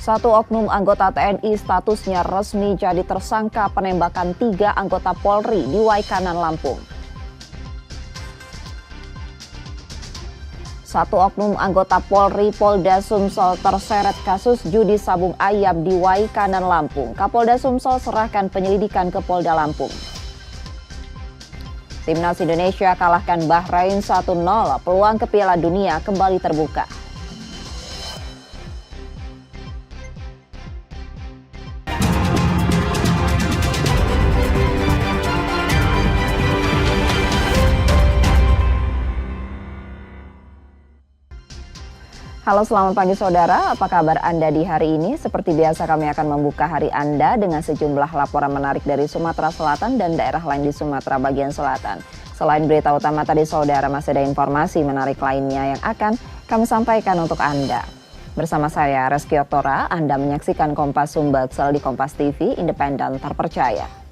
Satu oknum anggota TNI statusnya resmi jadi tersangka penembakan 3 anggota Polri di Waikanan, Lampung. Satu oknum anggota Polri Polda Sumsel terseret kasus judi sabung ayam di Waikanan, Lampung. Kapolda Sumsel serahkan penyelidikan ke Polda Lampung. Timnas Indonesia kalahkan Bahrain 1-0, peluang ke Piala Dunia kembali terbuka. Halo, selamat pagi saudara, apa kabar Anda di hari ini? Seperti biasa kami akan membuka hari Anda dengan sejumlah laporan menarik dari Sumatera Selatan dan daerah lain di Sumatera bagian selatan. Selain berita utama tadi saudara, masih ada informasi menarik lainnya yang akan kami sampaikan untuk Anda. Bersama saya Reski Oktora, Anda menyaksikan Kompas Sumbaksel di Kompas TV, independen terpercaya.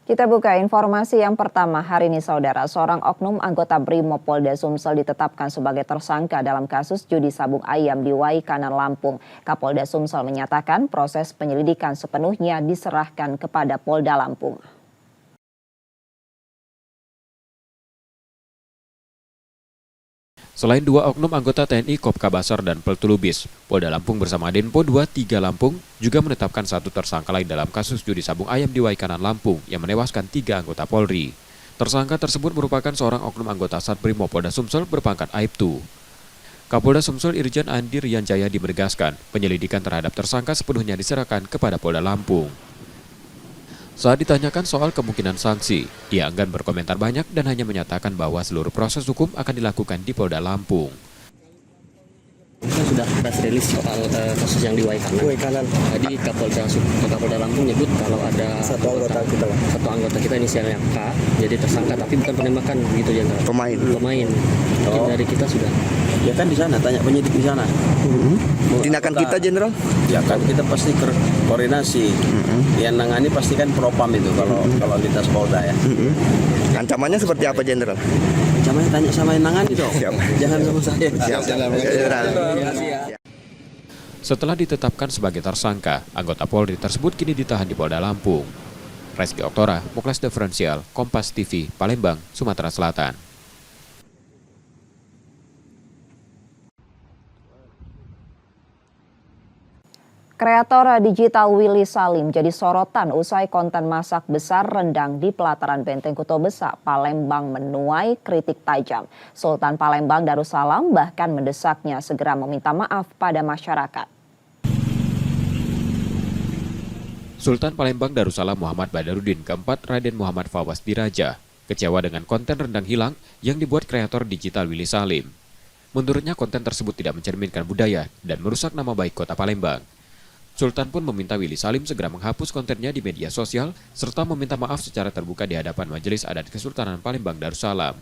Kita buka informasi yang pertama hari ini saudara. Seorang oknum anggota Brimob Polda Sumsel ditetapkan sebagai tersangka dalam kasus judi sabung ayam di Waikanan, Lampung. Kapolda Sumsel menyatakan proses penyelidikan sepenuhnya diserahkan kepada Polda Lampung. Selain 2 oknum anggota TNI Kopka Basar dan Peltulubis, Polda Lampung bersama Denpo 23 Lampung juga menetapkan 1 tersangka lain dalam kasus judi sabung ayam di Waikanan, Lampung yang menewaskan 3 anggota Polri. Tersangka tersebut merupakan seorang oknum anggota Satbrimob Polda Sumsel berpangkat Aibtu. Kapolda Sumsel Irjen Andi Rianjaya menegaskan penyelidikan terhadap tersangka sepenuhnya diserahkan kepada Polda Lampung. Saat ditanyakan soal kemungkinan sanksi, ia enggan berkomentar banyak dan hanya menyatakan bahwa seluruh proses hukum akan dilakukan di Polda Lampung. Sudah press release soal kasus yang di Waikanan. Tadi Kapolda Lampung nyebut kalau ada satu anggota kita inisialnya K, jadi tersangka tapi bukan penembakan begitu Jenderal. Pemain. Dari kita sudah. Ya kan di sana, tanya penyidik di sana. Tindakan kita Jenderal? Ya kan kita pasti koordinasi. Yang nangani pasti kan Propam itu kalau lintas Polda ya. Ancamannya seperti apa Jenderal? Ancamannya tanya sama yang nangani dong. Jangan sama saya. Jenderal. Setelah ditetapkan sebagai tersangka, anggota Polri tersebut kini ditahan di Polda Lampung. Reski Oktora, Muklas Diferensial, Kompas TV, Palembang, Sumatera Selatan. Kreator digital Willy Salim jadi sorotan usai konten masak besar rendang di pelataran Benteng Kuto Besak, Palembang menuai kritik tajam. Sultan Palembang Darussalam bahkan mendesaknya segera meminta maaf pada masyarakat. Sultan Palembang Darussalam Muhammad Badarudin keempat Raden Muhammad Fawaz Diraja kecewa dengan konten rendang hilang yang dibuat kreator digital Willy Salim. Menurutnya konten tersebut tidak mencerminkan budaya dan merusak nama baik kota Palembang. Sultan pun meminta Willy Salim segera menghapus kontennya di media sosial serta meminta maaf secara terbuka di hadapan Majelis Adat Kesultanan Palembang Darussalam.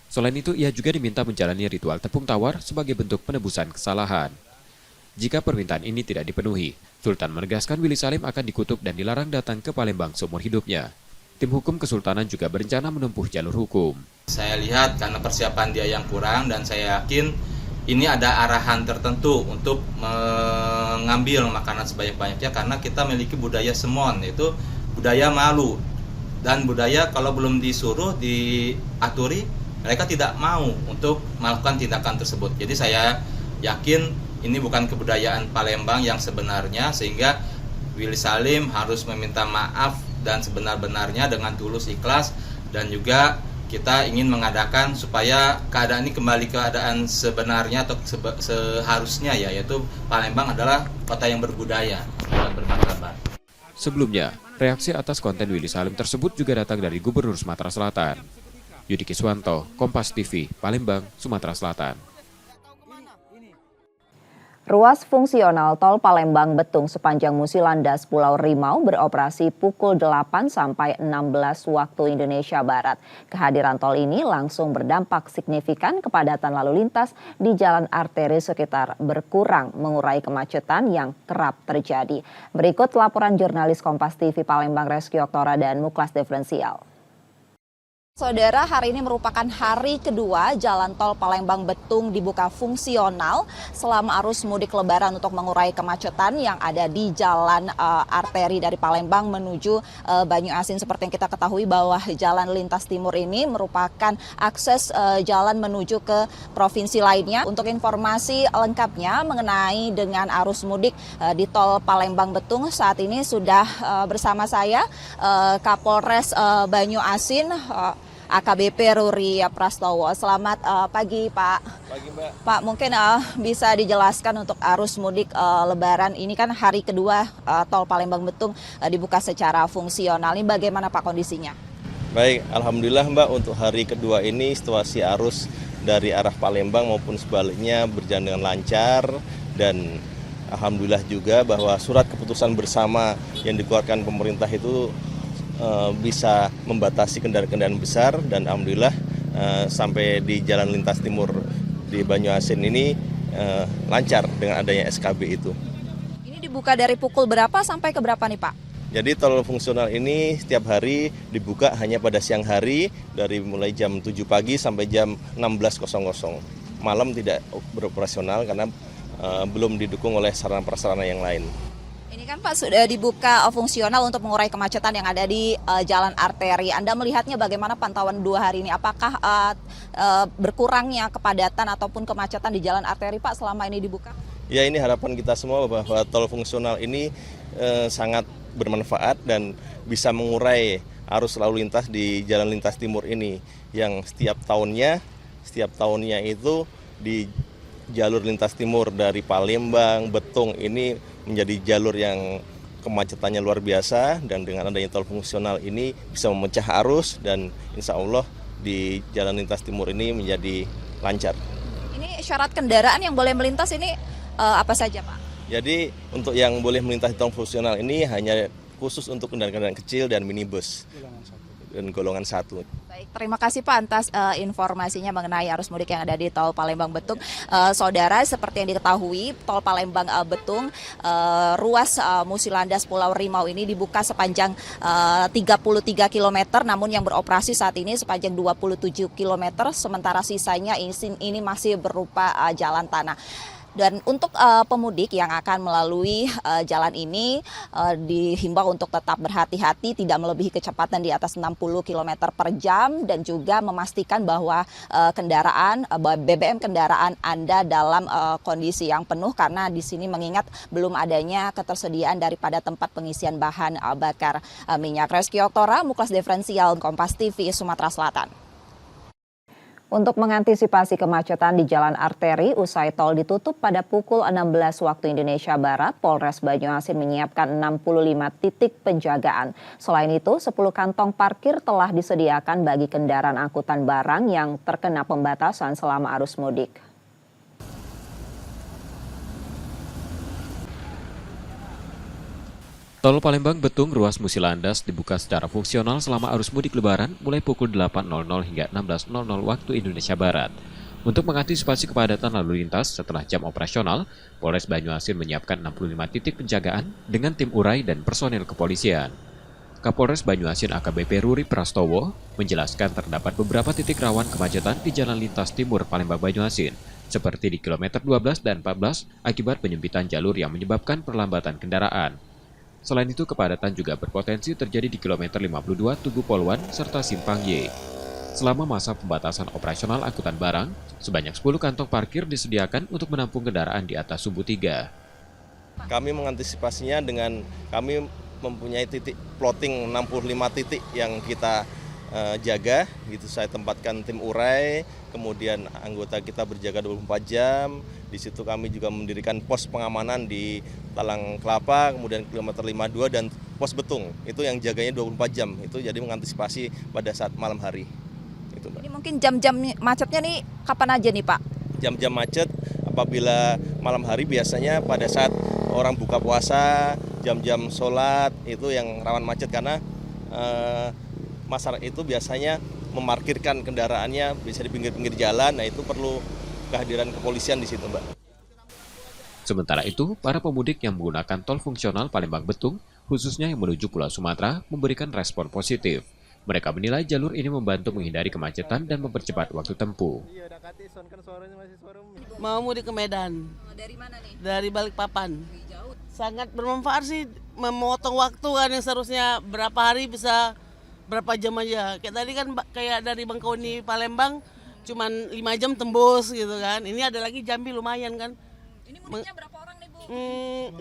Selain itu, ia juga diminta menjalani ritual tepung tawar sebagai bentuk penebusan kesalahan. Jika permintaan ini tidak dipenuhi, Sultan menegaskan Willy Salim akan dikutuk dan dilarang datang ke Palembang seumur hidupnya. Tim hukum Kesultanan juga berencana menempuh jalur hukum. Saya lihat karena persiapan dia yang kurang dan saya yakin ini ada arahan tertentu untuk mengambil makanan sebanyak-banyaknya karena kita memiliki budaya Semon, yaitu budaya malu. Dan budaya kalau belum disuruh, diaturi, mereka tidak mau untuk melakukan tindakan tersebut. Jadi saya yakin ini bukan kebudayaan Palembang yang sebenarnya, sehingga Willy Salim harus meminta maaf dan sebenar-benarnya dengan tulus ikhlas, dan juga kita ingin mengadakan supaya keadaan ini kembali keadaan sebenarnya atau seharusnya ya, yaitu Palembang adalah kota yang berbudaya dan bermartabat. Sebelumnya, reaksi atas konten Willy Salim tersebut juga datang dari Gubernur Sumatera Selatan. Yudi Kiswanto, Kompas TV, Palembang, Sumatera Selatan. Ruas fungsional tol Palembang Betung sepanjang Musilandas Pulau Rimau beroperasi pukul 8 sampai 16 waktu Indonesia Barat. Kehadiran tol ini langsung berdampak signifikan kepadatan lalu lintas di jalan arteri sekitar berkurang, mengurai kemacetan yang kerap terjadi. Berikut laporan jurnalis Kompas TV Palembang Reski Oktora dan Muklas Diferensial. Saudara, hari ini merupakan hari kedua jalan tol Palembang Betung dibuka fungsional selama arus mudik lebaran untuk mengurai kemacetan yang ada di jalan arteri dari Palembang menuju Banyuasin. Seperti yang kita ketahui bahwa jalan lintas timur ini merupakan akses jalan menuju ke provinsi lainnya. Untuk informasi lengkapnya mengenai dengan arus mudik di tol Palembang Betung, saat ini sudah bersama saya Kapolres Banyuasin, AKBP Ruri Prastowo. Selamat pagi, Pak. Pagi, Mbak. Pak, mungkin bisa dijelaskan untuk arus mudik Lebaran ini kan hari kedua tol Palembang Betung dibuka secara fungsional. Ini bagaimana Pak kondisinya? Baik, alhamdulillah Mbak, untuk hari kedua ini situasi arus dari arah Palembang maupun sebaliknya berjalan dengan lancar, dan alhamdulillah juga bahwa surat keputusan bersama yang dikeluarkan pemerintah itu bisa membatasi kendaraan-kendaraan besar, dan alhamdulillah sampai di jalan lintas timur di Banyuasin ini lancar dengan adanya SKB itu. Ini dibuka dari pukul berapa sampai ke berapa nih Pak? Jadi tol fungsional ini setiap hari dibuka hanya pada siang hari dari mulai jam 7 pagi sampai jam 16.00. Malam tidak beroperasional karena belum didukung oleh sarana-prasarana yang lain. Ini kan Pak sudah dibuka fungsional untuk mengurai kemacetan yang ada di jalan arteri. Anda melihatnya bagaimana pantauan 2 hari ini? Apakah berkurangnya kepadatan ataupun kemacetan di jalan arteri Pak selama ini dibuka? Ya, ini harapan kita semua bahwa tol fungsional ini sangat bermanfaat dan bisa mengurai arus lalu lintas di jalan lintas timur ini yang setiap tahunnya itu di jalur lintas timur dari Palembang, Betung ini menjadi jalur yang kemacetannya luar biasa, dan dengan adanya tol fungsional ini bisa memecah arus dan insya Allah di jalan lintas timur ini menjadi lancar. Ini syarat kendaraan yang boleh melintas ini apa saja Pak? Jadi untuk yang boleh melintas di tol fungsional ini hanya khusus untuk kendaraan-kendaraan kecil dan minibus dan golongan 1. Baik, terima kasih Pak atas informasinya mengenai arus mudik yang ada di tol Palembang Betung. Saudara, seperti yang diketahui, tol Palembang Betung ruas Musilandas Pulau Rimau ini dibuka sepanjang 33 km, namun yang beroperasi saat ini sepanjang 27 km, sementara sisanya ini masih berupa jalan tanah. Dan untuk pemudik yang akan melalui jalan ini dihimbau untuk tetap berhati-hati, tidak melebihi kecepatan di atas 60 km per jam, dan juga memastikan bahwa BBM kendaraan Anda dalam kondisi yang penuh, karena di sini mengingat belum adanya ketersediaan daripada tempat pengisian bahan bakar minyak. Reski Oktora, Muklas Diferensial, Kompas TV, Sumatera Selatan. Untuk mengantisipasi kemacetan di jalan arteri usai tol ditutup pada pukul 16 waktu Indonesia Barat, Polres Banyuasin menyiapkan 65 titik penjagaan. Selain itu, 10 kantong parkir telah disediakan bagi kendaraan angkutan barang yang terkena pembatasan selama arus mudik. Tol Palembang Betung ruas Musilandas dibuka secara fungsional selama arus mudik Lebaran mulai pukul 8.00 hingga 16.00 waktu Indonesia Barat. Untuk mengantisipasi kepadatan lalu lintas setelah jam operasional, Polres Banyuasin menyiapkan 65 titik penjagaan dengan tim urai dan personel kepolisian. Kapolres Banyuasin AKBP Ruri Prastowo menjelaskan terdapat beberapa titik rawan kemacetan di jalan lintas timur Palembang Banyuasin, seperti di kilometer 12 dan 14 akibat penyempitan jalur yang menyebabkan perlambatan kendaraan. Selain itu, kepadatan juga berpotensi terjadi di kilometer 52 Tugu Poluan serta Simpang Y. Selama masa pembatasan operasional angkutan barang, sebanyak 10 kantong parkir disediakan untuk menampung kendaraan di atas Sumbu 3. Kami mengantisipasinya dengan kami mempunyai titik plotting 65 titik yang kita jaga, gitu. Saya tempatkan tim urai, kemudian anggota kita berjaga 24 jam. Di situ kami juga mendirikan pos pengamanan di Talang Kelapa, kemudian kilometer 52 dan pos Betung. Itu yang jaganya 24 jam. Itu jadi mengantisipasi pada saat malam hari. Itu, Mbak. Ini mungkin jam-jam macetnya nih kapan aja nih Pak? Jam-jam macet apabila malam hari biasanya pada saat orang buka puasa, jam-jam sholat itu yang rawan macet karena masyarakat itu biasanya memarkirkan kendaraannya bisa di pinggir-pinggir jalan. Nah, itu perlu kehadiran kepolisian di situ, Mbak. Sementara itu, para pemudik yang menggunakan tol fungsional Palembang Betung, khususnya yang menuju Pulau Sumatera, memberikan respon positif. Mereka menilai jalur ini membantu menghindari kemacetan dan mempercepat waktu tempuh. Mau mudik ke Medan. Dari mana nih? Dari Balikpapan. Jauh. Sangat bermanfaat sih, memotong waktu kan yang seharusnya berapa hari bisa berapa jam aja. Kayak tadi kan kayak dari Bangkauni Palembang cuman 5 jam tembus gitu kan. Ini ada lagi Jambi lumayan kan. Ini mudiknya berapa orang nih, Bu?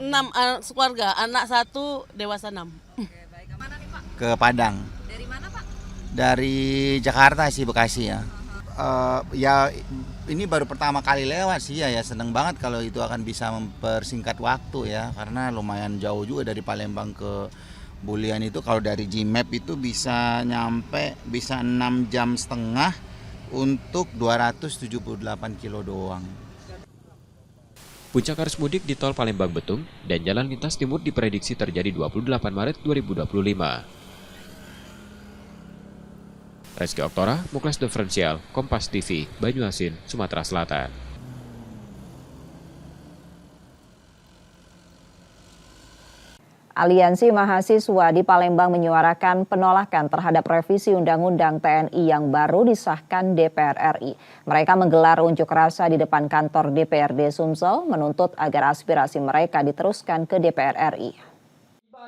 6 sekeluarga, anak 1, dewasa 6. Oke, baik. Mana nih, Pak? Ke Padang. Dari mana, Pak? Dari Jakarta sih, Bekasi ya. Ya ini baru pertama kali lewat sih ya, seneng banget kalau itu akan bisa mempersingkat waktu ya, karena lumayan jauh juga dari Palembang ke Bulian itu. Kalau dari Gmap itu bisa nyampe bisa 6,5 jam untuk 278 kilo doang. Puncak arus mudik di tol Palembang Betung dan Jalan Lintas Timur diprediksi terjadi 28 Maret 2025. Reski Oktora, Muklas Diferensial, Kompas TV, Banyuasin, Sumatera Selatan. Aliansi Mahasiswa di Palembang menyuarakan penolakan terhadap revisi Undang-Undang TNI yang baru disahkan DPR RI. Mereka menggelar unjuk rasa di depan kantor DPRD Sumsel menuntut agar aspirasi mereka diteruskan ke DPR RI.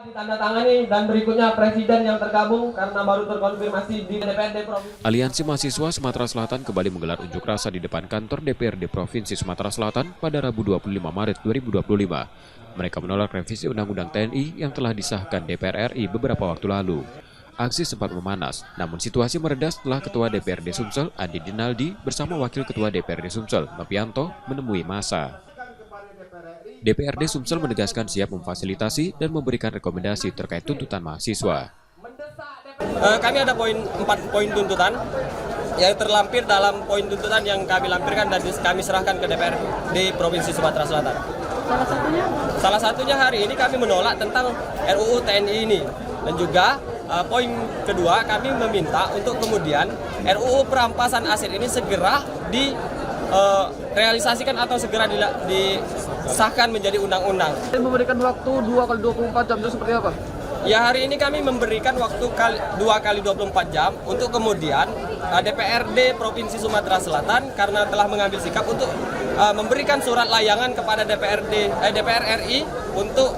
Ditandatangani dan berikutnya presiden yang tergabung karena baru terkonfirmasi di DPRD Provinsi. Aliansi Mahasiswa Sumatera Selatan kembali menggelar unjuk rasa di depan kantor DPRD Provinsi Sumatera Selatan pada Rabu 25 Maret 2025. Mereka menolak revisi Undang-Undang TNI yang telah disahkan DPR RI beberapa waktu lalu. Aksi sempat memanas, namun situasi mereda setelah Ketua DPRD Sumsel, Adi Dinaldi, bersama Wakil Ketua DPRD Sumsel, Nopianto, menemui massa. DPRD Sumsel menegaskan siap memfasilitasi dan memberikan rekomendasi terkait tuntutan mahasiswa. Kami ada 4 poin tuntutan yang terlampir dalam poin tuntutan yang kami lampirkan dan kami serahkan ke DPR di Provinsi Sumatera Selatan. Salah satunya hari ini kami menolak tentang RUU TNI ini, dan juga poin kedua kami meminta untuk kemudian RUU perampasan aset ini segera realisasikan atau segera disahkan menjadi undang-undang. Memberikan waktu 2 kali 24 jam itu seperti apa? Ya, hari ini kami memberikan waktu 2 kali 24 jam untuk kemudian DPRD Provinsi Sumatera Selatan karena telah mengambil sikap untuk memberikan surat layangan kepada DPR RI untuk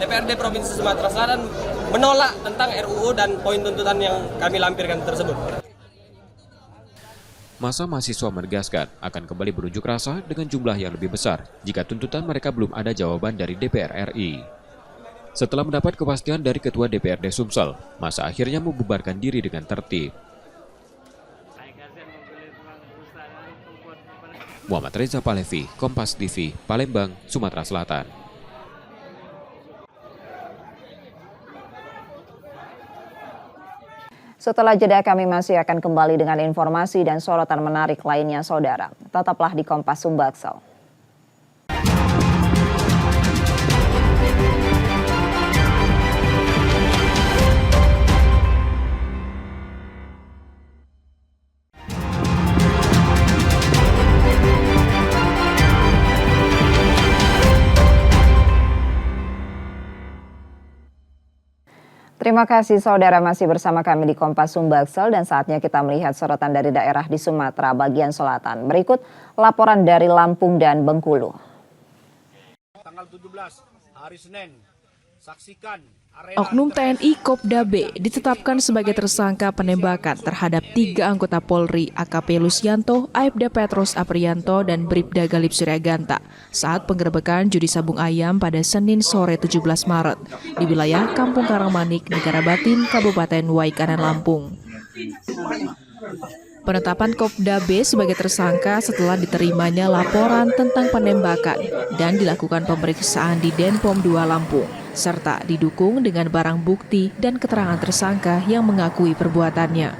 DPRD Provinsi Sumatera Selatan menolak tentang RUU dan poin tuntutan yang kami lampirkan tersebut. Massa mahasiswa menegaskan akan kembali berunjuk rasa dengan jumlah yang lebih besar jika tuntutan mereka belum ada jawaban dari DPR RI. Setelah mendapat kepastian dari Ketua DPRD Sumsel, massa akhirnya membubarkan diri dengan tertib. Muhammad Reza Palevi, Kompas TV, Palembang, Sumatera Selatan. Setelah jeda kami masih akan kembali dengan informasi dan sorotan menarik lainnya, saudara. Tetaplah di Kompas Sumbaksel. Terima kasih saudara masih bersama kami di Kompas Sumbaksel dan saatnya kita melihat sorotan dari daerah di Sumatera bagian selatan. Berikut laporan dari Lampung dan Bengkulu. Tanggal 17 hari Senin, saksikan Oknum TNI Kopda B ditetapkan sebagai tersangka penembakan terhadap 3 anggota Polri AKP Lusianto, Aibda Petrus Aprianto, dan Bribda Galip Suryaganta saat penggerebekan judi sabung ayam pada Senin sore 17 Maret di wilayah Kampung Karangmanik, Negara Batin, Kabupaten Waikanan, Lampung. Penetapan Kopda B sebagai tersangka setelah diterimanya laporan tentang penembakan dan dilakukan pemeriksaan di Denpom 2 Lampung, serta didukung dengan barang bukti dan keterangan tersangka yang mengakui perbuatannya.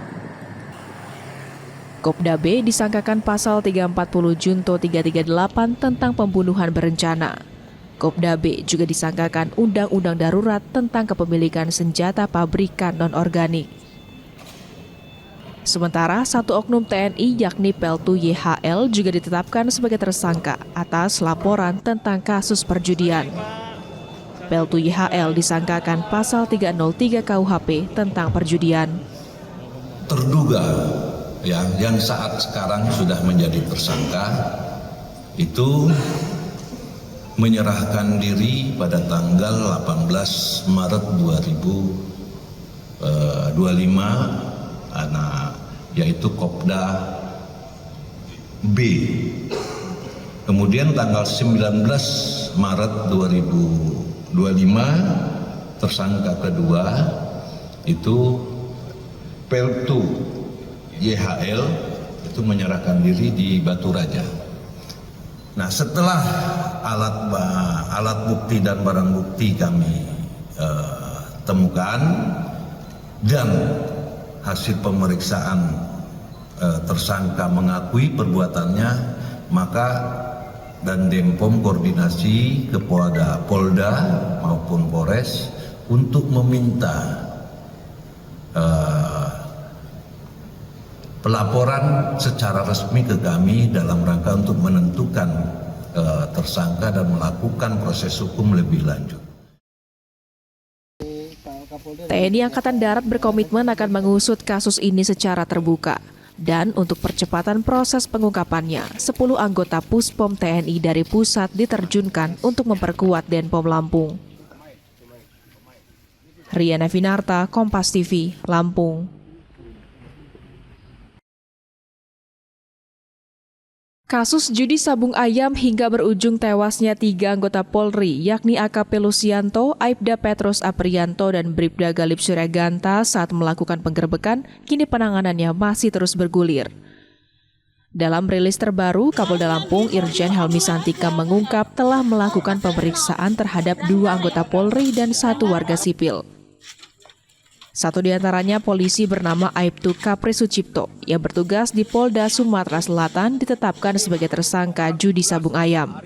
Kopda B disangkakan pasal 340 Junto 338 tentang pembunuhan berencana. Kopda B juga disangkakan Undang-Undang Darurat tentang kepemilikan senjata pabrikan non-organik. Sementara satu oknum TNI yakni Peltu YHL juga ditetapkan sebagai tersangka atas laporan tentang kasus perjudian. Peltu YHL disangkakan pasal 303 KUHP tentang perjudian. Terduga yang saat sekarang sudah menjadi tersangka itu menyerahkan diri pada tanggal 18 Maret 2025 yaitu Kopda B. Kemudian tanggal 19 Maret 2025 tersangka kedua itu Peltu YHL itu menyerahkan diri di Batu Raja. Nah, setelah alat bukti dan barang bukti kami temukan dan hasil pemeriksaan tersangka mengakui perbuatannya, maka dan Denpom koordinasi kepada Polda maupun Polres untuk meminta pelaporan secara resmi ke kami dalam rangka untuk menentukan tersangka dan melakukan proses hukum lebih lanjut. TNI Angkatan Darat berkomitmen akan mengusut kasus ini secara terbuka. Dan untuk percepatan proses pengungkapannya, 10 anggota Puspom TNI dari pusat diterjunkan untuk memperkuat Denpom Lampung. Riana Finarta, Kompas TV, Lampung. Kasus judi sabung ayam hingga berujung tewasnya 3 anggota Polri, yakni AKP Lusianto, Aibda Petrus Aprianto, dan Bribda Galip Suryaganta saat melakukan penggerbekan, kini penanganannya masih terus bergulir. Dalam rilis terbaru, Kapolda Lampung Irjen Helmi Santika mengungkap telah melakukan pemeriksaan terhadap 2 anggota Polri dan 1 warga sipil. Satu di antaranya polisi bernama Aibtu Kapri Sucipto yang bertugas di Polda Sumatera Selatan ditetapkan sebagai tersangka judi sabung ayam.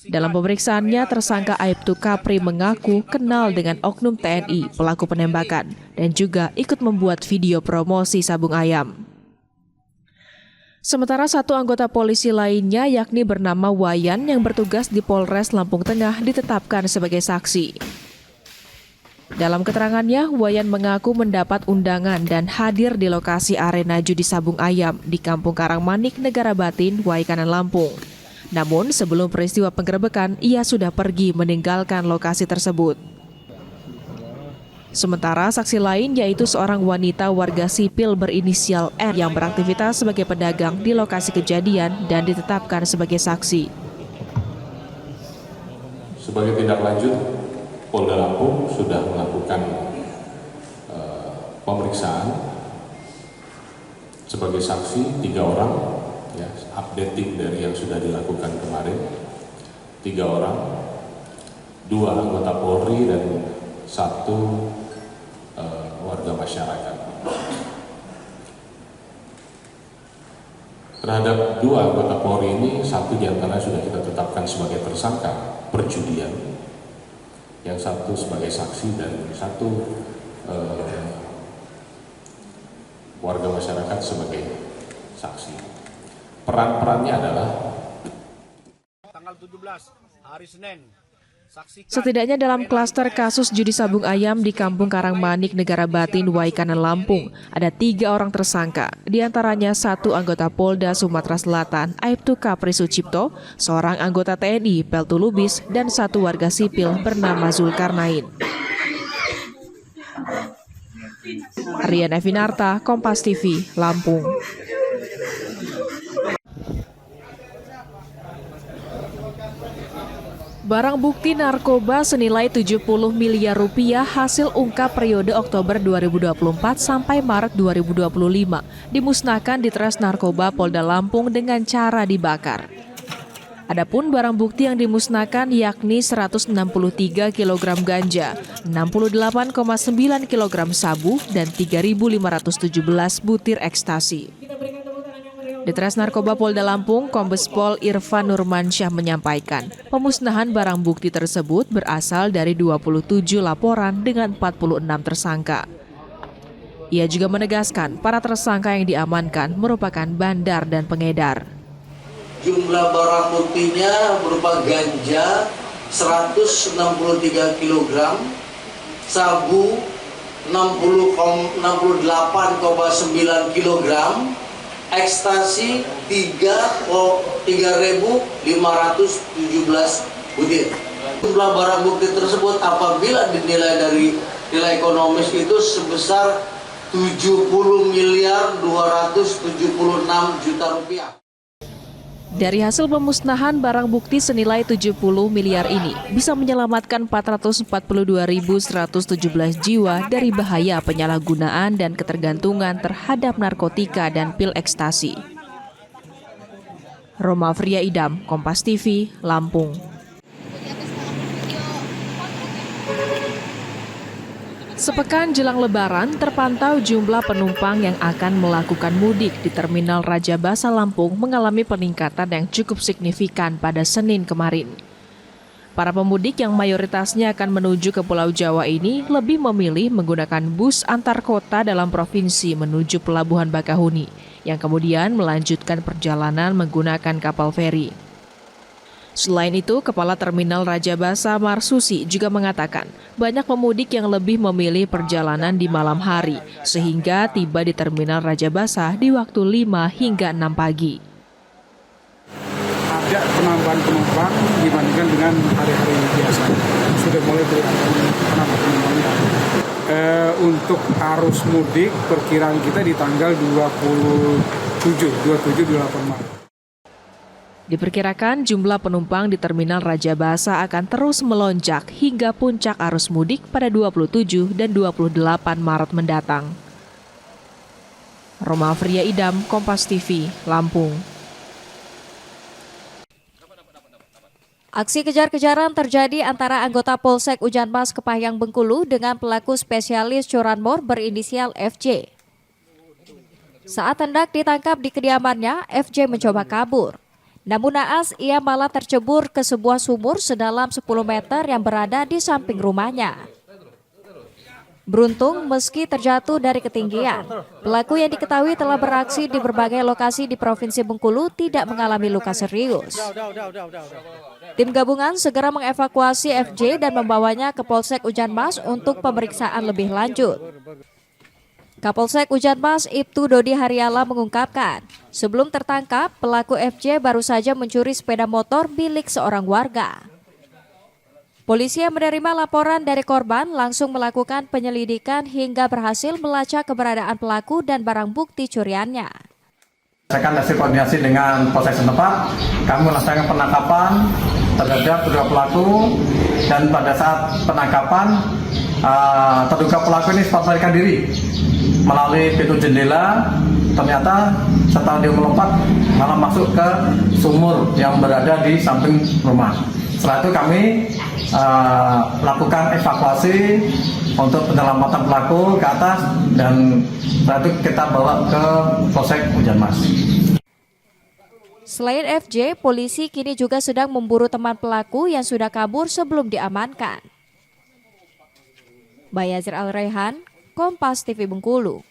Dalam pemeriksaannya, tersangka Aibtu Kapri mengaku kenal dengan oknum TNI pelaku penembakan dan juga ikut membuat video promosi sabung ayam. Sementara 1 anggota polisi lainnya yakni bernama Wayan yang bertugas di Polres Lampung Tengah ditetapkan sebagai saksi. Dalam keterangannya, Wayan mengaku mendapat undangan dan hadir di lokasi arena judi sabung ayam di Kampung Karangmanik, Negara Batin, Waikanan, Lampung. Namun, sebelum peristiwa penggerebekan, ia sudah pergi meninggalkan lokasi tersebut. Sementara saksi lain yaitu seorang wanita warga sipil berinisial R yang beraktivitas sebagai pedagang di lokasi kejadian dan ditetapkan sebagai saksi. Sebagai tindak lanjut, Polda Lampung sudah melakukan pemeriksaan sebagai saksi 3 orang, ya, updating dari yang sudah dilakukan kemarin. 3 orang, 2 anggota Polri dan 1 warga masyarakat. Terhadap 2 anggota Polri ini, 1 diantara sudah kita tetapkan sebagai tersangka perjudian, yang 1 sebagai saksi dan 1 warga masyarakat sebagai saksi. Peran-perannya adalah tanggal 17 hari Senin. Setidaknya dalam klaster kasus judi sabung ayam di Kampung Karangmanik, Negara Batin, Waikanan, Lampung, ada 3 orang tersangka, diantaranya 1 anggota Polda Sumatera Selatan, Aibtu Kapri Sucipto, seorang anggota TNI, Peltu Lubis, dan 1 warga sipil bernama Zulkarnain. Riana Finarta, Kompas TV, Lampung. Barang bukti narkoba senilai 70 miliar rupiah hasil ungkap periode Oktober 2024 sampai Maret 2025 dimusnahkan di Tres Narkoba Polda Lampung dengan cara dibakar. Adapun barang bukti yang dimusnahkan yakni 163 kg ganja, 68,9 kg sabu, dan 3.517 butir ekstasi. Ditres Narkoba Polda Lampung, Kombes Pol Irfan Nurmansyah menyampaikan, pemusnahan barang bukti tersebut berasal dari 27 laporan dengan 46 tersangka. Ia juga menegaskan para tersangka yang diamankan merupakan bandar dan pengedar. Jumlah barang buktinya berupa ganja 163 kg, sabu 68,9 kg, ekstasi 3.517 butir. Jumlah barang bukti tersebut apabila dinilai dari nilai ekonomis itu sebesar 70.276 juta rupiah. Dari hasil pemusnahan barang bukti senilai 70 miliar ini bisa menyelamatkan 442.117 jiwa dari bahaya penyalahgunaan dan ketergantungan terhadap narkotika dan pil ekstasi. Roma Fria Idam, Kompas TV, Lampung. Sepekan jelang Lebaran, terpantau jumlah penumpang yang akan melakukan mudik di Terminal Raja Basa Lampung mengalami peningkatan yang cukup signifikan pada Senin kemarin. Para pemudik yang mayoritasnya akan menuju ke Pulau Jawa ini lebih memilih menggunakan bus antar kota dalam provinsi menuju Pelabuhan Bakahuni, yang kemudian melanjutkan perjalanan menggunakan kapal feri. Selain itu, Kepala Terminal Raja Basa Marsusi juga mengatakan banyak pemudik yang lebih memilih perjalanan di malam hari sehingga tiba di Terminal Raja Basa di waktu 5 hingga 6 pagi. Ada penambahan penumpang dibandingkan dengan hari-hari biasa. Sudah mulai penambahan penumpangnya. Untuk arus mudik perkiraan kita di tanggal 27-28 Maret. Diperkirakan jumlah penumpang di Terminal Raja Basa akan terus melonjak hingga puncak arus mudik pada 27 dan 28 Maret mendatang. Roma Fria Idam, Kompas TV, Lampung. Aksi kejar-kejaran terjadi antara anggota Polsek Ujanmas Kepahyang Bengkulu dengan pelaku spesialis curanmor berinisial FJ. Saat hendak ditangkap di kediamannya, FJ mencoba kabur. Namun naas ia malah tercebur ke sebuah sumur sedalam 10 meter yang berada di samping rumahnya. Beruntung meski terjatuh dari ketinggian, pelaku yang diketahui telah beraksi di berbagai lokasi di Provinsi Bengkulu tidak mengalami luka serius. Tim gabungan segera mengevakuasi FJ dan membawanya ke Polsek Ujanmas untuk pemeriksaan lebih lanjut. Kapolsek Ujanmas Ibtu Dodi Haryala mengungkapkan, sebelum tertangkap, pelaku FJ baru saja mencuri sepeda motor milik seorang warga. Polisi yang menerima laporan dari korban langsung melakukan penyelidikan hingga berhasil melacak keberadaan pelaku dan barang bukti curiannya. Berdasarkan hasil koordinasi dengan polsek setempat, kami melaksanakan penangkapan terhadap kedua pelaku dan pada saat penangkapan terduga pelaku ini sempat melarikan diri melalui pintu jendela. Ternyata setelah dia melompat malah masuk ke sumur yang berada di samping rumah. Setelah itu kami melakukan evakuasi untuk penyelamatan pelaku ke atas dan setelah itu kita bawa ke Polsek Ujanmas. Selain FJ, polisi kini juga sedang memburu teman pelaku yang sudah kabur sebelum diamankan. Bayazir Al-Raihan, Kompas TV Bengkulu.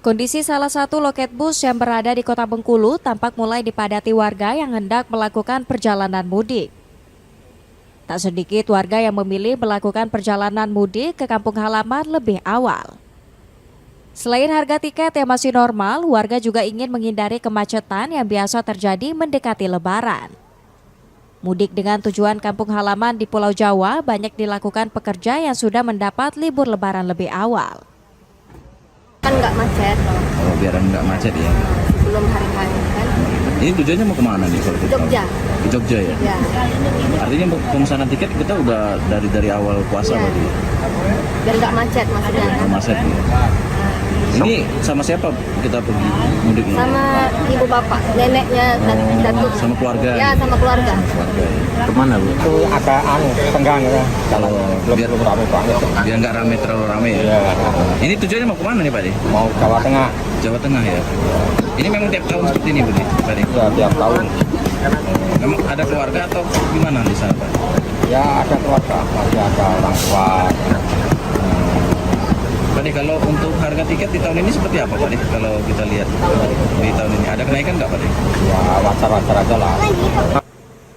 Kondisi salah satu loket bus yang berada di Kota Bengkulu tampak mulai dipadati warga yang hendak melakukan perjalanan mudik. Tak sedikit warga yang memilih melakukan perjalanan mudik ke kampung halaman lebih awal. Selain harga tiket yang masih normal, warga juga ingin menghindari kemacetan yang biasa terjadi mendekati Lebaran. Mudik dengan tujuan kampung halaman di Pulau Jawa banyak dilakukan pekerja yang sudah mendapat libur Lebaran lebih awal. Kan nggak macet. Oh, biar nggak macet ya. Sebelum hari-hari kan. Ini tujuannya mau kemana nih kalau kita? Jogja. Di Jogja ya. Ya. Artinya pemesanan tiket kita udah dari awal puasa ya. berarti. Biar nggak macet maksudnya. Macet ya. Ini sama siapa kita pergi mudiknya? Sama ibu bapak, neneknya, datuk. Sama keluarga? Ya, sama keluarga. Kemana Bu? Itu ada tenggang ya, jalannya belum rame banget. Biar nggak rame, terlalu rame ya? Iya. Ini tujuannya mau kemana nih Pak? Mau Jawa Tengah. Jawa Tengah ya? Ini memang tiap tahun seperti ini Bu? Pak? Ya, tiap tahun. Memang ada keluarga atau gimana di sana Pak? Ya, ada keluarga, masih ada orang tua. Pak, kalau untuk harga tiket di tahun ini seperti apa Pak? Kalau kita lihat di tahun ini, ada kenaikan nggak Pak? Ya, wajar-wajar aja lah.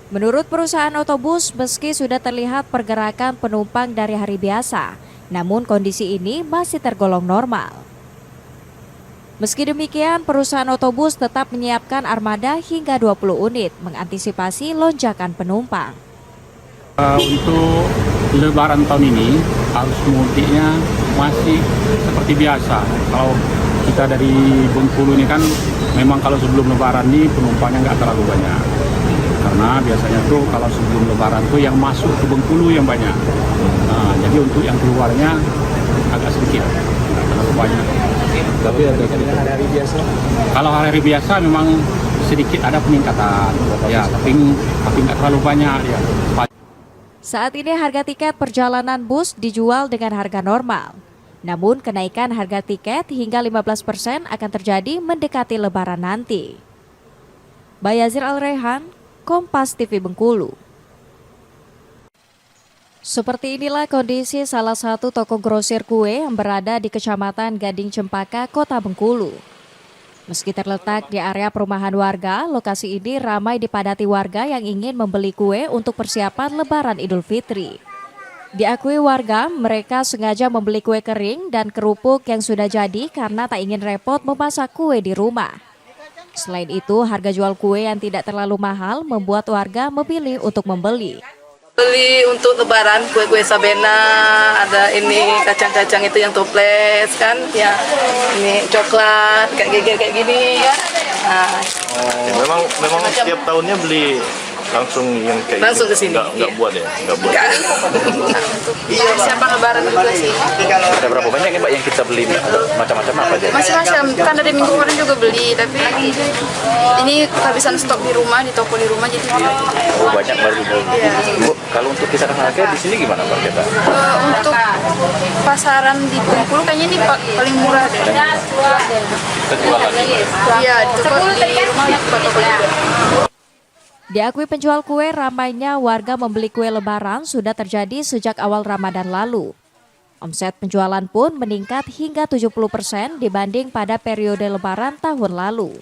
Menurut perusahaan otobus, meski sudah terlihat pergerakan penumpang dari hari biasa, namun kondisi ini masih tergolong normal. Meski demikian, perusahaan otobus tetap menyiapkan armada hingga 20 unit mengantisipasi lonjakan penumpang. Untuk Lebaran tahun ini, arus mudiknya masih seperti biasa. Kalau kita dari Bengkulu ini kan, memang kalau sebelum Lebaran ini penumpangnya nggak terlalu banyak. Karena biasanya tuh kalau sebelum Lebaran tuh yang masuk ke Bengkulu yang banyak. Nah, jadi untuk yang keluarnya agak sedikit, nggak terlalu banyak. Tapi ada hari biasa? Kalau hari biasa memang sedikit ada peningkatan, ya, tapi nggak terlalu banyak ya. Saat ini harga tiket perjalanan bus dijual dengan harga normal. Namun kenaikan harga tiket hingga 15% akan terjadi mendekati Lebaran nanti. Bayazir Al-Rehan, Kompas TV Bengkulu. Seperti inilah kondisi salah satu toko grosir kue yang berada di Kecamatan Gading Cempaka, Kota Bengkulu. Meski terletak di area perumahan warga, lokasi ini ramai dipadati warga yang ingin membeli kue untuk persiapan Lebaran Idul Fitri. Diakui warga, mereka sengaja membeli kue kering dan kerupuk yang sudah jadi karena tak ingin repot memasak kue di rumah. Selain itu, harga jual kue yang tidak terlalu mahal membuat warga memilih untuk membeli. Beli untuk Lebaran kue-kue sabena, ada ini kacang-kacang itu yang toples kan, ya ini coklat kayak gini ya. Nah, memang setiap tahunnya beli langsung yang kayak langsung ke sini. Nggak buat ya, nggak buat. Iya, persiapan Lebaran juga sih. Ada berapa banyak ya Pak yang kita beli? Macam-macam apa aja? Macam-macam, kan dari minggu kemarin juga beli, tapi ini kehabisan stok di rumah, di toko di rumah jadi. Oh, banyak baru beli. Iya. Bu, kalau untuk kisaran harga di sini gimana Pak kita? Untuk pasaran di Bengkulu kayaknya ini paling murah deh. Kita jual lagi. Iya, di toko di rumah toko juga. Diakui penjual kue, ramainya warga membeli kue Lebaran sudah terjadi sejak awal Ramadan lalu. Omset penjualan pun meningkat hingga 70% dibanding pada periode Lebaran tahun lalu.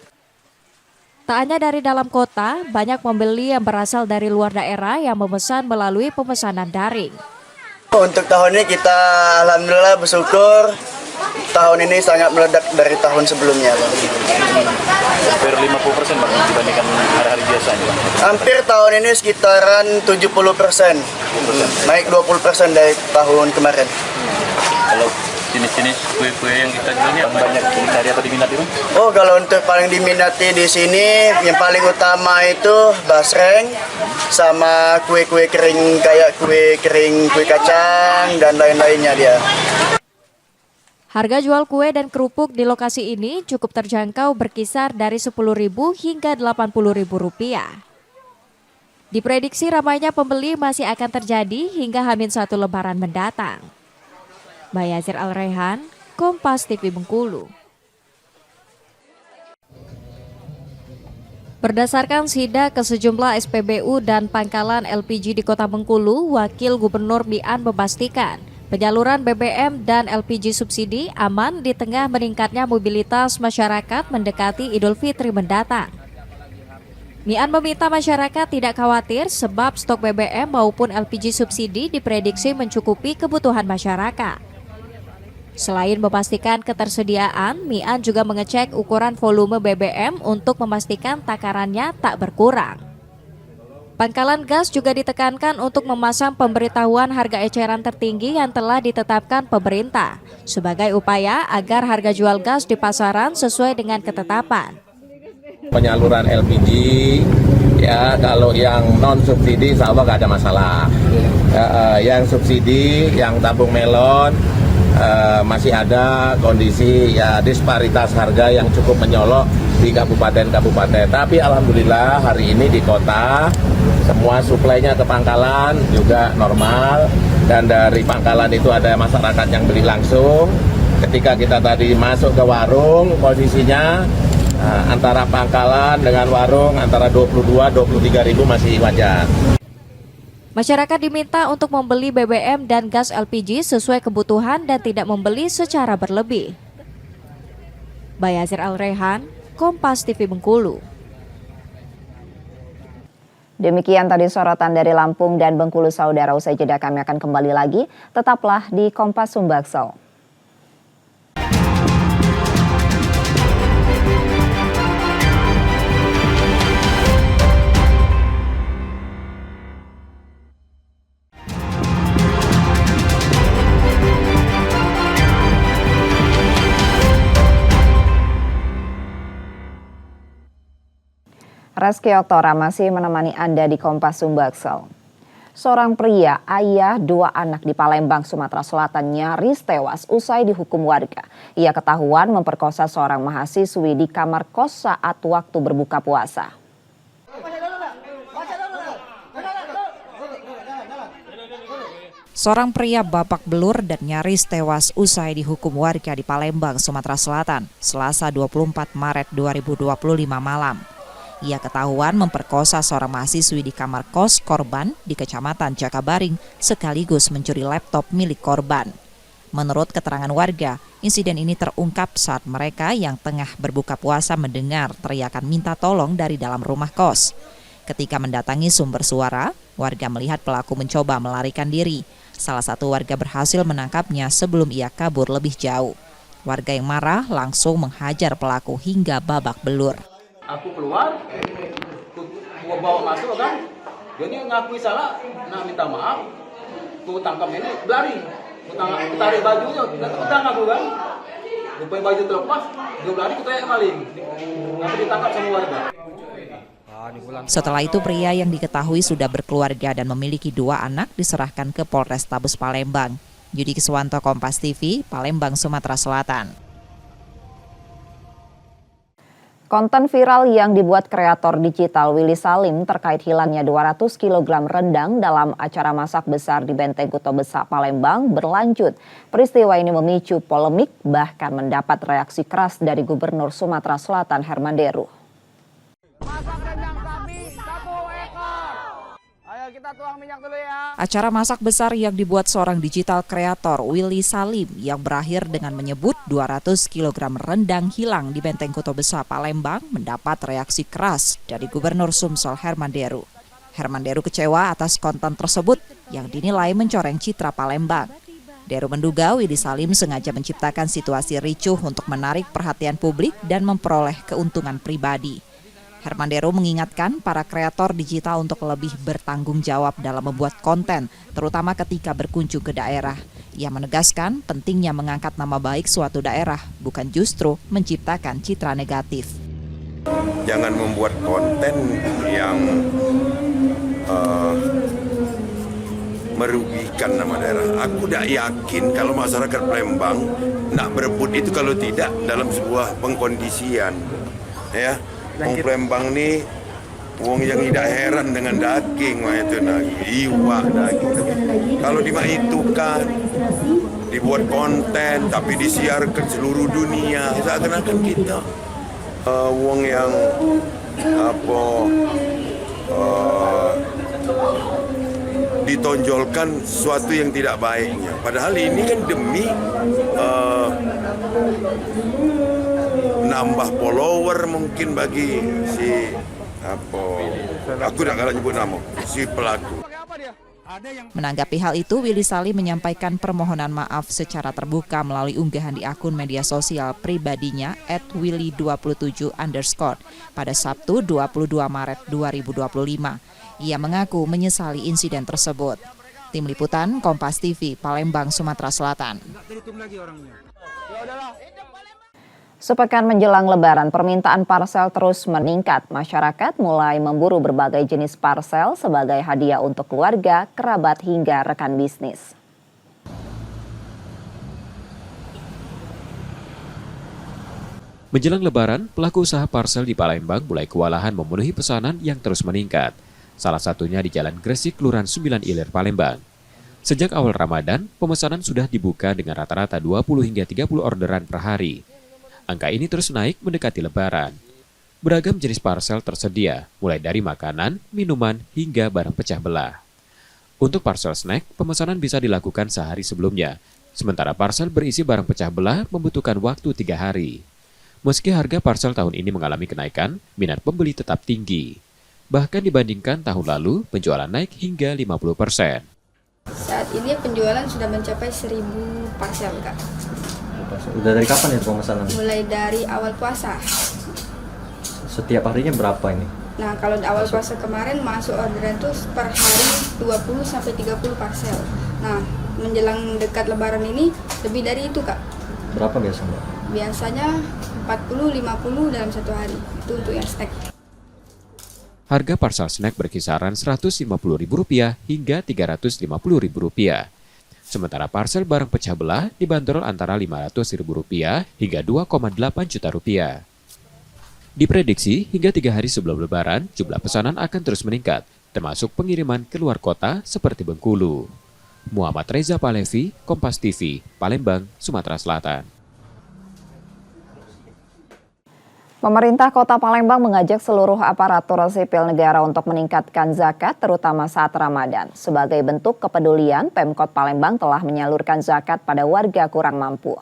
Tak hanya dari dalam kota, banyak pembeli yang berasal dari luar daerah yang memesan melalui pemesanan daring. Untuk tahun ini kita alhamdulillah bersyukur tahun ini sangat meledak dari tahun sebelumnya, Bang. Hampir 50% Bang dibandingkan hari-hari biasanya. Hampir tahun ini sekitaran 70%. Naik 20% dari tahun kemarin. Kalau jenis-jenis kue-kue yang kita jual ini yang banyak dicari atau diminati Bang? Oh, kalau untuk paling diminati di sini yang paling utama itu basreng sama kue-kue kering kayak kue kering, kue kacang dan lain-lainnya dia. Harga jual kue dan kerupuk di lokasi ini cukup terjangkau berkisar dari Rp10.000 hingga Rp80.000. Diprediksi ramainya pembeli masih akan terjadi hingga H-1 Lebaran mendatang. Bayazir Al-Rehan, Kompas TV Bengkulu. Berdasarkan sidak ke sejumlah SPBU dan pangkalan LPG di Kota Bengkulu, Wakil Gubernur Mian memastikan penyaluran BBM dan LPG subsidi aman di tengah meningkatnya mobilitas masyarakat mendekati Idul Fitri mendatang. Mian meminta masyarakat tidak khawatir sebab stok BBM maupun LPG subsidi diprediksi mencukupi kebutuhan masyarakat. Selain memastikan ketersediaan, Mian juga mengecek ukuran volume BBM untuk memastikan takarannya tak berkurang. Pangkalan gas juga ditekankan untuk memasang pemberitahuan harga eceran tertinggi yang telah ditetapkan pemerintah sebagai upaya agar harga jual gas di pasaran sesuai dengan ketetapan. Penyaluran LPG ya, kalau yang non subsidi insya Allah nggak ada masalah. Yang subsidi, yang tabung melon masih ada kondisi ya disparitas harga yang cukup menyolok di kabupaten-kabupaten. Tapi alhamdulillah hari ini di kota semua suplainya ke pangkalan juga normal, dan dari pangkalan itu ada masyarakat yang beli langsung. Ketika kita tadi masuk ke warung, posisinya antara pangkalan dengan warung antara 22-23 ribu masih wajar. Masyarakat diminta untuk membeli BBM dan gas LPG sesuai kebutuhan dan tidak membeli secara berlebih. Bayazir Al-Rehan, Kompas TV Bengkulu. Demikian tadi sorotan dari Lampung dan Bengkulu, saudara. Usai jeda kami akan kembali lagi. Tetaplah di Kompas Sumbaksel. Reski Oktora masih menemani Anda di Kompas Sumbaksel. Seorang pria, ayah 2 anak di Palembang, Sumatera Selatan nyaris tewas usai dihukum warga. Ia ketahuan memperkosa seorang mahasiswi di kamar kos saat waktu berbuka puasa. Seorang pria babak belur dan nyaris tewas usai dihukum warga di Palembang, Sumatera Selatan, Selasa 24 Maret 2025 malam. Ia ketahuan memperkosa seorang mahasiswi di kamar kos korban di Kecamatan Jakabaring sekaligus mencuri laptop milik korban. Menurut keterangan warga, insiden ini terungkap saat mereka yang tengah berbuka puasa mendengar teriakan minta tolong dari dalam rumah kos. Ketika mendatangi sumber suara, warga melihat pelaku mencoba melarikan diri. Salah satu warga berhasil menangkapnya sebelum ia kabur lebih jauh. Warga yang marah langsung menghajar pelaku hingga babak belur. Aku keluar, gua bawa masuk kan, dia ini ngakui salah, nah minta maaf, gua tangkap ini, berlari, gua tarik bajunya, tangkap aku kan, gua pakai baju terlepas, dia berlari, gua tanya maling, nanti ditangkap sama warga. Setelah itu pria yang diketahui sudah berkeluarga dan memiliki 2 anak diserahkan ke Polrestabes Palembang. Yudi Kiswanto, Kompas TV, Palembang, Sumatera Selatan. Konten viral yang dibuat kreator digital Willy Salim terkait hilangnya 200 kg rendang dalam acara masak besar di Benteng Kuto Besak, Palembang berlanjut. Peristiwa ini memicu polemik, bahkan mendapat reaksi keras dari Gubernur Sumatera Selatan Herman Deru. Kita tuang minyak dulu ya. Acara masak besar yang dibuat seorang digital kreator Willy Salim yang berakhir dengan menyebut 200 kg rendang hilang di Benteng Kuto Besak, Palembang mendapat reaksi keras dari Gubernur Sumsel Herman Deru. Herman Deru kecewa atas konten tersebut yang dinilai mencoreng citra Palembang. Deru menduga Willy Salim sengaja menciptakan situasi ricuh untuk menarik perhatian publik dan memperoleh keuntungan pribadi. Herman Deru mengingatkan para kreator digital untuk lebih bertanggung jawab dalam membuat konten, terutama ketika berkunjung ke daerah. Ia menegaskan pentingnya mengangkat nama baik suatu daerah, bukan justru menciptakan citra negatif. Jangan membuat konten yang merugikan nama daerah. Aku tidak yakin kalau masyarakat Palembang nak berebut itu kalau tidak dalam sebuah pengkondisian, ya. Wong Palembang ni wong yang tidak heran dengan daging, itu iwak daging. Kalau dimaitukan, dibuat konten tapi disiarkan seluruh dunia, seakan-akan kita wong yang ditonjolkan sesuatu yang tidak baiknya. Padahal ini kan demi nambah follower mungkin bagi si aku tidak akan nyebut nama si pelaku. Menanggapi hal itu, Willy Salim menyampaikan permohonan maaf secara terbuka melalui unggahan di akun media sosial pribadinya @willy27_ pada Sabtu 22 Maret 2025. Ia mengaku menyesali insiden tersebut. Tim Liputan Kompas TV, Palembang, Sumatera Selatan. Sepekan menjelang Lebaran, permintaan parsel terus meningkat. Masyarakat mulai memburu berbagai jenis parsel sebagai hadiah untuk keluarga, kerabat, hingga rekan bisnis. Menjelang Lebaran, pelaku usaha parcel di Palembang mulai kewalahan memenuhi pesanan yang terus meningkat. Salah satunya di Jalan Gresik, Kelurahan 9 Ilir, Palembang. Sejak awal Ramadan, pemesanan sudah dibuka dengan rata-rata 20 hingga 30 orderan per hari. Angka ini terus naik mendekati Lebaran. Beragam jenis parcel tersedia, mulai dari makanan, minuman, hingga barang pecah belah. Untuk parcel snack, pemesanan bisa dilakukan sehari sebelumnya, sementara parcel berisi barang pecah belah membutuhkan waktu 3 hari. Meski harga parcel tahun ini mengalami kenaikan, minat pembeli tetap tinggi. Bahkan dibandingkan tahun lalu, penjualan naik hingga 50%. Saat ini penjualan sudah mencapai 1.000 parcel, Kak. Udah dari kapan itu pemesanan? Mulai dari awal puasa. Setiap harinya berapa ini? Nah, kalau di awal puasa kemarin masuk orderan tuh per hari 20-30 parcel. Nah, menjelang dekat Lebaran ini lebih dari itu, Kak. Berapa biasanya? Biasanya 40-50 dalam satu hari. Itu untuk yang snack. Harga parcel snack berkisaran Rp150.000 hingga Rp350.000. Sementara parcel barang pecah belah dibanderol antara Rp500.000 hingga Rp2,8 juta. Diprediksi hingga 3 hari sebelum Lebaran, jumlah pesanan akan terus meningkat, termasuk pengiriman ke luar kota seperti Bengkulu. Muhammad Reza Palevi, Kompas TV, Palembang, Sumatera Selatan. Pemerintah Kota Palembang mengajak seluruh aparatur sipil negara untuk meningkatkan zakat, terutama saat Ramadan. Sebagai bentuk kepedulian, Pemkot Palembang telah menyalurkan zakat pada warga kurang mampu.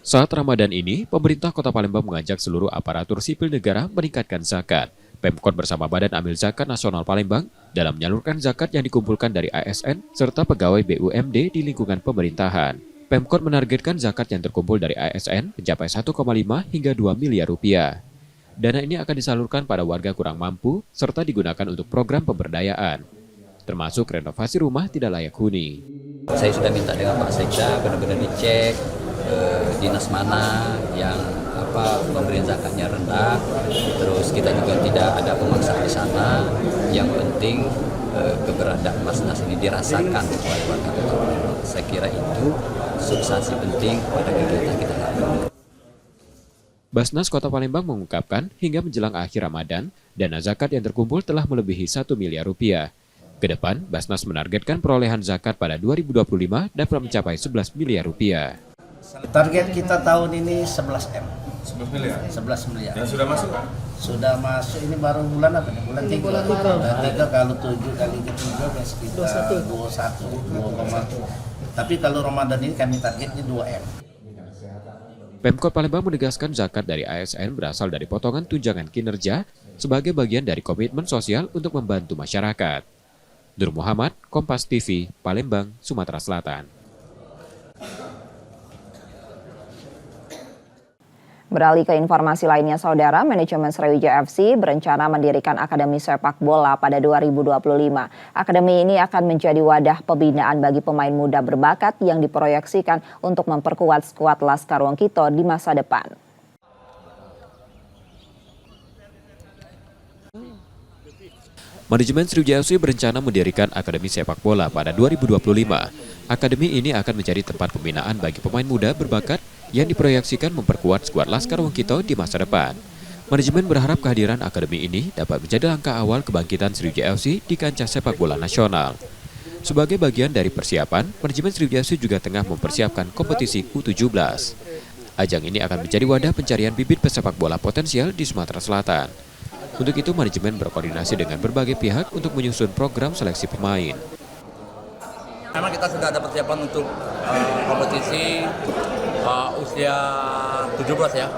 Saat Ramadan ini, pemerintah Kota Palembang mengajak seluruh aparatur sipil negara meningkatkan zakat. Pemkot bersama Badan Amil Zakat Nasional Palembang dalam menyalurkan zakat yang dikumpulkan dari ASN serta pegawai BUMD di lingkungan pemerintahan. Pemkot menargetkan zakat yang terkumpul dari ASN mencapai 1,5 hingga 2 miliar rupiah. Dana ini akan disalurkan pada warga kurang mampu serta digunakan untuk program pemberdayaan, termasuk renovasi rumah tidak layak huni. Saya sudah minta dengan Pak Sekda benar-benar dicek dinas mana yang pemberian zakatnya rendah, terus kita juga tidak ada pemaksaan di sana. Yang penting keberadaan Basnas ini dirasakan oleh warga Kota Palembang. Saya kira itu substansi penting pada kegiatan kita lakukan. Basnas Kota Palembang mengungkapkan hingga menjelang akhir Ramadan, dana zakat yang terkumpul telah melebihi 1 miliar rupiah. Kedepan, Basnas menargetkan perolehan zakat pada 2025 dapat mencapai 11 miliar rupiah. Target kita tahun ini 11 M. 11 miliar? 11 miliar. Yang sudah masuk? Sudah masuk, ini baru bulan apa nih? Bulan 3. Bulan 3 kalau 7 kali ke-3 sekitar 21. Tapi kalau Ramadan ini kami targetnya 2 M. Pemkot Palembang menegaskan zakat dari ASN berasal dari potongan tunjangan kinerja sebagai bagian dari komitmen sosial untuk membantu masyarakat. Nur Muhammad, Kompas TV, Palembang, Sumatera Selatan. Beralih ke informasi lainnya, Saudara, manajemen Sriwijaya FC berencana mendirikan Akademi Sepak Bola pada 2025. Akademi ini akan menjadi wadah pembinaan bagi pemain muda berbakat yang diproyeksikan untuk memperkuat skuad Laskar Wongkito di masa depan. Manajemen Sriwijaya FC berencana mendirikan Akademi Sepak Bola pada 2025. Akademi ini akan menjadi tempat pembinaan bagi pemain muda berbakat yang diproyeksikan memperkuat skuad Laskar Wongkito di masa depan. Manajemen berharap kehadiran akademi ini dapat menjadi langkah awal kebangkitan Sriwijaya FC di kancah sepak bola nasional. Sebagai bagian dari persiapan, manajemen Sriwijaya FC juga tengah mempersiapkan kompetisi U17. Ajang ini akan menjadi wadah pencarian bibit pesepak bola potensial di Sumatera Selatan. Untuk itu, manajemen berkoordinasi dengan berbagai pihak untuk menyusun program seleksi pemain. Memang kita sudah ada persiapan untuk kompetisi usia 17 ya.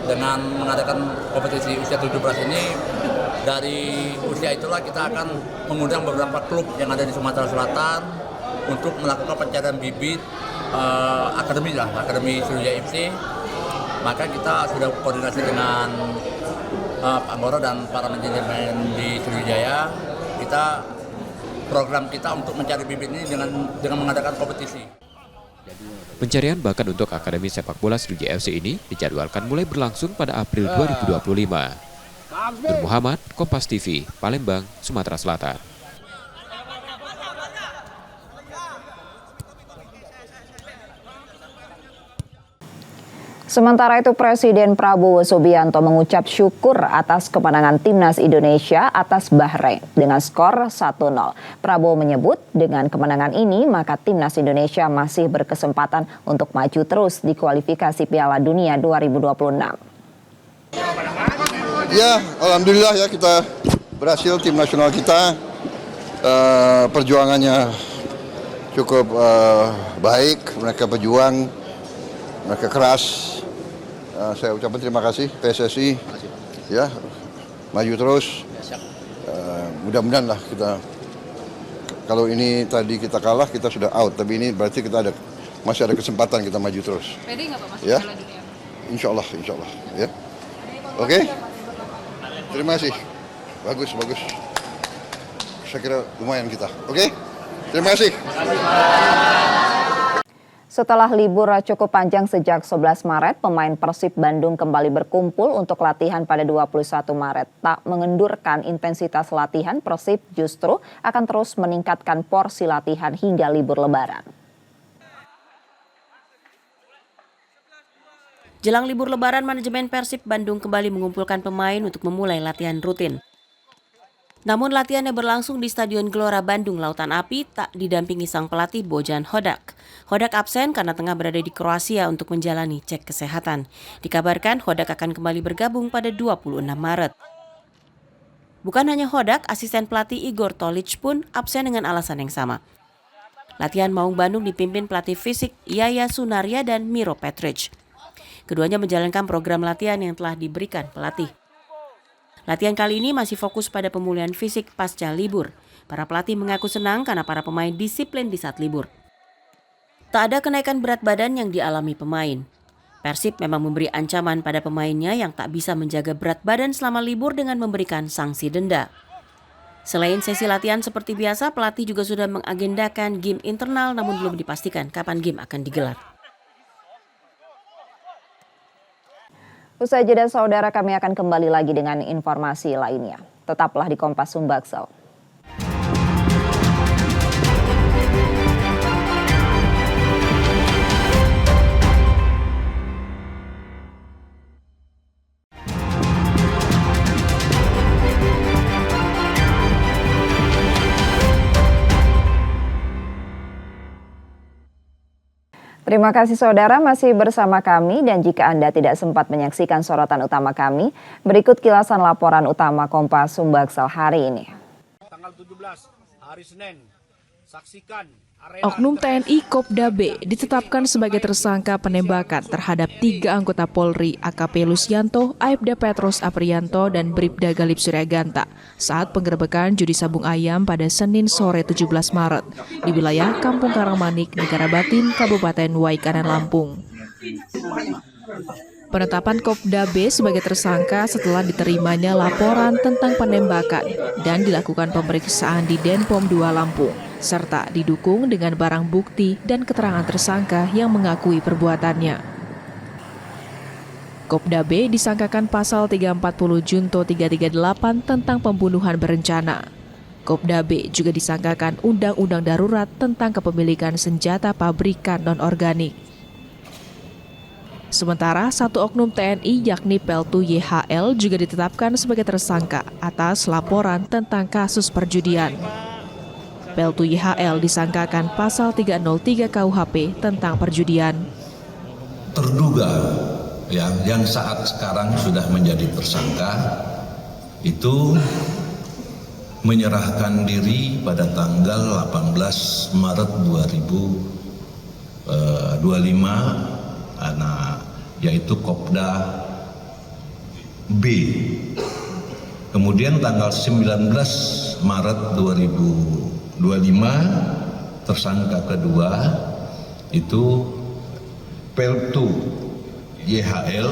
Dengan mengadakan kompetisi usia 17 ini, dari usia itulah kita akan mengundang beberapa klub yang ada di Sumatera Selatan untuk melakukan pencarian bibit akademi Sriwijaya FC. Maka kita sudah koordinasi dengan Pak Anggoro dan para manajemen di Sriwijaya. Program kita untuk mencari bibit ini dengan mengadakan kompetisi. Pencarian bakat untuk Akademi Sepak Bola Sriwijaya FC ini dijadwalkan mulai berlangsung pada April 2025. Nur Muhammad, Kompas TV, Palembang, Sumatera Selatan. Sementara itu Presiden Prabowo Subianto mengucap syukur atas kemenangan Timnas Indonesia atas Bahrain dengan skor 1-0. Prabowo menyebut dengan kemenangan ini maka Timnas Indonesia masih berkesempatan untuk maju terus di kualifikasi Piala Dunia 2026. Ya, alhamdulillah ya kita berhasil, tim nasional kita perjuangannya cukup baik, mereka berjuang, mereka keras. Saya ucapkan terima kasih PSSI, ya maju terus. Mudah-mudahan lah kita, kalau ini tadi kita kalah kita sudah out, tapi ini berarti kita masih ada kesempatan kita maju terus. Pede nggak Pak Mas? Ya, insya Allah, ya. Oke, terima kasih, bagus. Saya kira lumayan kita. Oke, terima kasih. Setelah libur cukup panjang sejak 11 Maret, pemain Persib Bandung kembali berkumpul untuk latihan pada 21 Maret. Tak mengendurkan intensitas latihan, Persib justru akan terus meningkatkan porsi latihan hingga libur Lebaran. Jelang libur Lebaran, manajemen Persib Bandung kembali mengumpulkan pemain untuk memulai latihan rutin. Namun latihan yang berlangsung di Stadion Gelora Bandung Lautan Api tak didampingi sang pelatih Bojan Hodak. Hodak absen karena tengah berada di Kroasia untuk menjalani cek kesehatan. Dikabarkan Hodak akan kembali bergabung pada 26 Maret. Bukan hanya Hodak, asisten pelatih Igor Tolic pun absen dengan alasan yang sama. Latihan Maung Bandung dipimpin pelatih fisik Yaya Sunaria dan Miro Petric. Keduanya menjalankan program latihan yang telah diberikan pelatih. Latihan kali ini masih fokus pada pemulihan fisik pasca libur. Para pelatih mengaku senang karena para pemain disiplin di saat libur. Tak ada kenaikan berat badan yang dialami pemain. Persib memang memberi ancaman pada pemainnya yang tak bisa menjaga berat badan selama libur dengan memberikan sanksi denda. Selain sesi latihan seperti biasa, pelatih juga sudah mengagendakan game internal namun belum dipastikan kapan game akan digelar. Usai jeda saudara, kami akan kembali lagi dengan informasi lainnya. Tetaplah di Kompas Sumbaksel. Terima kasih saudara masih bersama kami, dan jika Anda tidak sempat menyaksikan sorotan utama kami, berikut kilasan laporan utama Kompas Sumbaksel hari ini. Tanggal 17 hari Senin, saksikan Oknum TNI Kopda B ditetapkan sebagai tersangka penembakan terhadap 3 anggota Polri AKP Lusianto, Aibda Petros Aprianto, dan Bribda Galip Suryaganta saat penggerebekan judi sabung ayam pada Senin sore 17 Maret di wilayah Kampung Karangmanik, Negara Batin, Kabupaten Waikanan, Lampung. Penetapan Kopda B sebagai tersangka setelah diterimanya laporan tentang penembakan dan dilakukan pemeriksaan di Denpom 2 Lampung, serta didukung dengan barang bukti dan keterangan tersangka yang mengakui perbuatannya. Kopda B disangkakan pasal 340 Junto 338 tentang pembunuhan berencana. Kopda B juga disangkakan Undang-Undang Darurat tentang kepemilikan senjata pabrikan non-organik. Sementara satu oknum TNI yakni Peltu YHL juga ditetapkan sebagai tersangka atas laporan tentang kasus perjudian. Peltu YHL disangkakan pasal 303 KUHP tentang perjudian. Terduga yang saat sekarang sudah menjadi tersangka itu menyerahkan diri pada tanggal 18 Maret 2025 yaitu Kopda B. Kemudian tanggal 19 Maret 2025 tersangka kedua itu Peltu YHL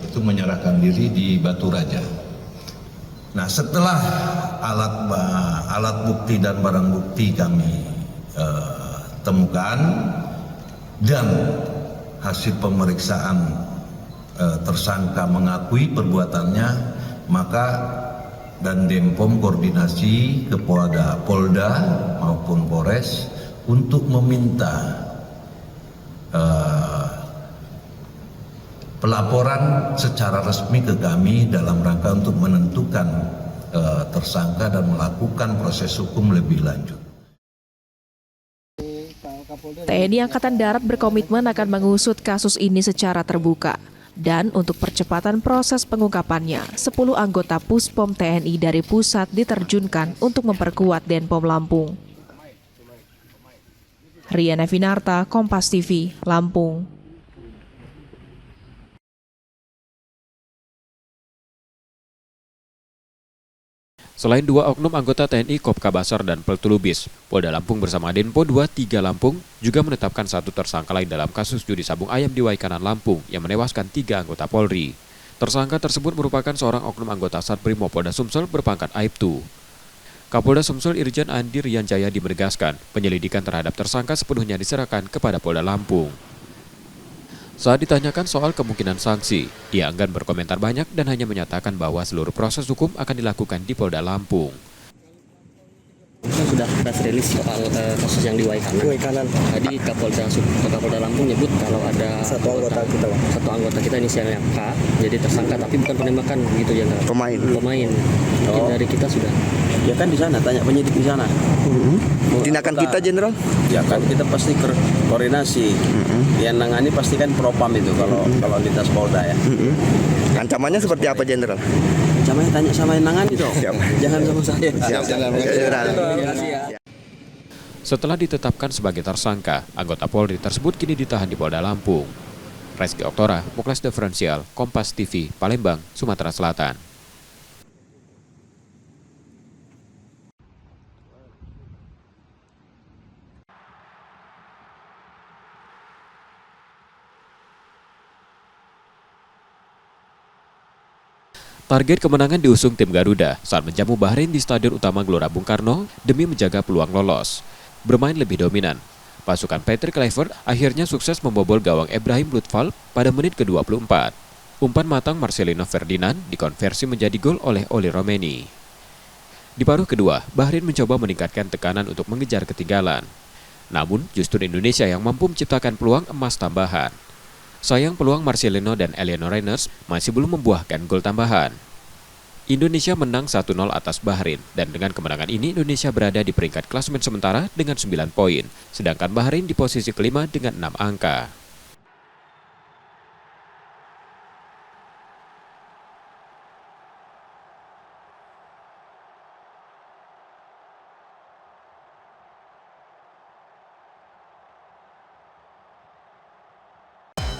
itu menyerahkan diri di Batu Raja. Nah, setelah alat bukti dan barang bukti kami temukan dan hasil pemeriksaan tersangka mengakui perbuatannya, maka dan Denpom koordinasi ke Polda maupun Polres untuk meminta pelaporan secara resmi ke kami dalam rangka untuk menentukan tersangka dan melakukan proses hukum lebih lanjut. TNI Angkatan Darat berkomitmen akan mengusut kasus ini secara terbuka. Dan untuk percepatan proses pengungkapannya, 10 anggota Puspom TNI dari pusat diterjunkan untuk memperkuat Denpom Lampung. Riana Finarta, Kompas TV, Lampung. Selain 2 oknum anggota TNI Kopka Basar dan Peltulubis, Polda Lampung bersama Denpo 23 Lampung juga menetapkan 1 tersangka lain dalam kasus judi sabung ayam di Waikanan Lampung yang menewaskan 3 anggota Polri. Tersangka tersebut merupakan seorang oknum anggota Satbrimo Polda Sumsel berpangkat Aibtu. Kapolda Sumsel Irjen Andi Rian Jayadi menegaskan penyelidikan terhadap tersangka sepenuhnya diserahkan kepada Polda Lampung. Saat ditanyakan soal kemungkinan sanksi, ia enggan berkomentar banyak dan hanya menyatakan bahwa seluruh proses hukum akan dilakukan di Polda Lampung. Sudah press release soal kasus yang di Waikanan. Tadi Kapolda Lampung nyebut kalau ada satu anggota kita inisialnya K, jadi tersangka tapi bukan penembakan begitu ya. Pemain. Oh. Dari kita sudah. Ya kan di sana, tanya penyidik di sana. Tindakan kita, Jenderal? Ya kan kita pasti koordinasi. Yang nangani pasti kan Propam itu kalau lintas Polda ya. Ancamannya seperti apa, Jenderal? Ancamannya tanya sama yang nangani dong. Jangan sama saya. Setelah ditetapkan sebagai tersangka, anggota Polri tersebut kini ditahan di Polda Lampung. Reski Oktora, Muklas Diferensial, Kompas TV, Palembang, Sumatera Selatan. Target kemenangan diusung tim Garuda saat menjamu Bahrain di Stadion Utama Gelora Bung Karno demi menjaga peluang lolos. Bermain lebih dominan, pasukan Patrick Kluivert akhirnya sukses membobol gawang Ibrahim Lutfal pada menit ke-24. Umpan matang Marcelino Ferdinand dikonversi menjadi gol oleh Oli Romeni. Di paruh kedua, Bahrain mencoba meningkatkan tekanan untuk mengejar ketinggalan. Namun, justru Indonesia yang mampu menciptakan peluang emas tambahan. Sayang peluang Marcelino dan Eliano Reiners masih belum membuahkan gol tambahan. Indonesia menang 1-0 atas Bahrain dan dengan kemenangan ini Indonesia berada di peringkat klasemen sementara dengan 9 poin, sedangkan Bahrain di posisi kelima dengan 6 angka.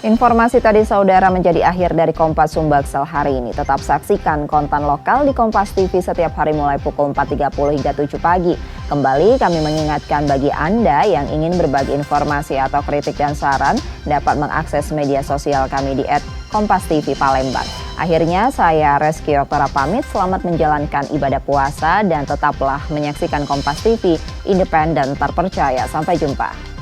Informasi tadi saudara menjadi akhir dari Kompas Sumbaksel hari ini. Tetap saksikan konten lokal di Kompas TV setiap hari mulai pukul 4.30 hingga 7 pagi. Kembali kami mengingatkan bagi Anda yang ingin berbagi informasi atau kritik dan saran dapat mengakses media sosial kami di @KompasTV Palembang. Akhirnya saya Reski Oktora pamit, selamat menjalankan ibadah puasa dan tetaplah menyaksikan Kompas TV independen terpercaya. Sampai jumpa.